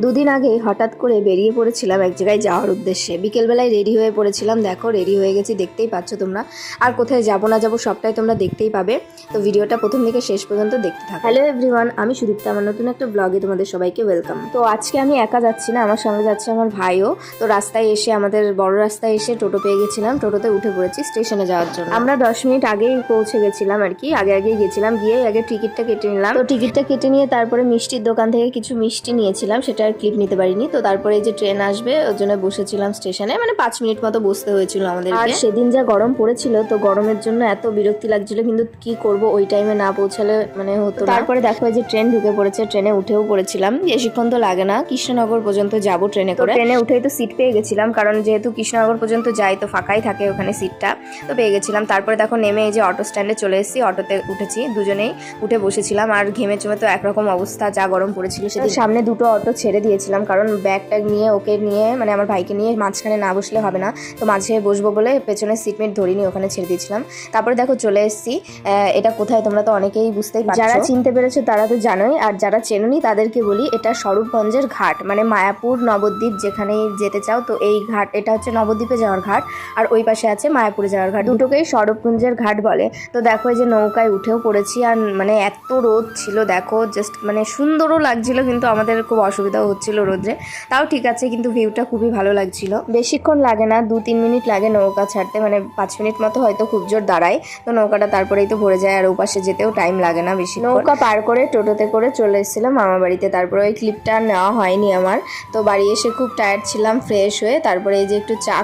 দুদিন আগেই হঠাৎ করে বেরিয়ে পড়েছিলাম এক জায়গায় যাওয়ার উদ্দেশ্যে। বিকেলবেলায় রেডি হয়ে পড়েছিলাম, দেখো রেডি হয়ে গেছি, দেখতেই পাচ্ছ তোমরা। আর কোথায় যাবো না যাবো সবটাই তোমরা দেখতেই পাবে, তো ভিডিওটা প্রথম থেকে শেষ পর্যন্ত দেখতে থাকো। হ্যালো এভরিওয়ান, আমি সুদীপ্তা, আমার নতুন একটা ব্লগে তোমাদের সবাইকে ওয়েলকাম। তো আজকে আমি একা যাচ্ছি না, আমার সঙ্গে যাচ্ছে আমার ভাইও। তো রাস্তায় এসে, আমাদের বড় রাস্তায় এসে টোটো পেয়ে গেছিলাম, টোটোতে উঠে পড়েছি স্টেশনে যাওয়ার জন্য। আমরা 10 মিনিট আগেই পৌঁছে গেছিলাম আর কি, আগেই গেছিলাম, গিয়ে আগে টিকিটটা কেটে নিলাম। তো টিকিটটা কেটে নিয়ে তারপরে মিষ্টির দোকান থেকে কিছু মিষ্টি নিয়েছিলাম, সেটা আর ক্লিপ নিতে পারিনি। তো তারপরে যে ট্রেন আসবে ওর জন্য বসেছিলাম স্টেশনে, মানে 5 মিনিট মতো বসতে হয়েছিল আমাদের। আর সেদিন যা গরম পড়েছিল, তো গরমের জন্য এত বিরক্তি লাগছিল, কিন্তু কি করব, ওই টাইমে না পৌঁছালে মানে হতো। তারপরে দেখো যে ট্রেন ঢুকে পড়েছে, ট্রেনে উঠেও পড়েছিলাম। বেশিক্ষণ তো লাগে না, কৃষ্ণনগর পর্যন্ত যাব ট্রেনে করে। ট্রেনে উঠেই তো সিট পেয়ে গেছিলাম, কারণ যেহেতু কৃষ্ণনগর পর্যন্ত যাই তো ফাঁকাই থাকে ওখানে সিটটা, তো পেয়ে গেছিলাম। তারপরে দেখো নেমে এই যে অটো স্ট্যান্ডে চলে এসেছি, অটোতে উঠেছি, দুজনেই উঠে বসেছিলাম। আর ঘেমে চমে তো একরকম অবস্থা, যা গরম পড়েছিল সেদিন। সামনে দুটো অটো ছেড়ে দিয়েছিলাম, কারণ ব্যাগ ট্যাগ নিয়ে ওকে নিয়ে, মানে আমার ভাইকে নিয়ে মাঝখানে না বসলে হবে না, তো মাঝে বসবো বলে পেছনে সিটমেট ধরিনি, ওখানে ছেড়ে দিয়েছিলাম। তারপরে দেখো চলে এসেছি। এটা কোথায় তোমরা তো অনেকেই বুঝতেই পারছো, যারা চিনতে পেরেছো তারা তো জানোই, আর যারা চেনোনি তাদেরকে বলি, এটা স্বরূপগঞ্জের ঘাট, মানে মায়াপুর নবদ্বীপ যেখানেই যেতে চাও, তো এই ঘাট, এটা হচ্ছে নবদ্বীপে যাওয়ার ঘাট, আর ওই পাশে আছে মায়াপুরে যাওয়ার ঘাট, দুটোকেই স্বরূপগঞ্জের ঘাট বলে। তো দেখো এই যে নৌকায় উঠেও পড়েছি, আর মানে এত রোদ ছিল দেখো, জাস্ট মানে সুন্দরও লাগছিল, কিন্তু আমাদের খুব অসুবিধাও হচ্ছিল রোদ্রে। তাও ঠিক আছে, কিন্তু ভিউটা খুবই ভালো লাগছিল। বেশিক্ষণ লাগে না, 2-3 মিনিট লাগে নৌকা ছাড়তে, মানে 5 মিনিট মতো হয়তো খুব জোর দাঁড়ায়, তো নৌকাটা তারপরেই তো ভরে যায়, আর ওপাশে যেতেও টাইম লাগে না বেশি। নৌকা পার করে টোটোতে করে চলে এসেছিলাম মামা বাড়িতে। তারপরে ওই ক্লিপটা নেওয়া হয়নি আমার, তো বাড়ি এসে খুব টায়ার্ড ছিলাম, ফ্রেশ হয়ে তারপরে এই যে একটু চা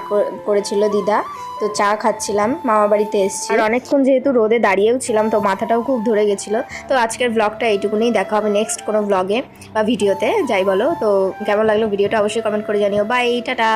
করেছিল দিদা, তো চা খাচ্ছিলাম, মামা বাড়িতে এসেছি। আর অনেকক্ষণ যেহেতু রোদে দাঁড়িয়েও ছিলাম, তো মাথাটাও খুব ধরে গেছিলো। তো আজকের ব্লগটা এইটুকুনি, দেখা হবে নেক্সট কোনো ব্লগে বা ভিডিওতে, যাই বলো। তো কেমন লাগলো ভিডিওটা অবশ্যই কমেন্ট করে জানিও। Bye, tata.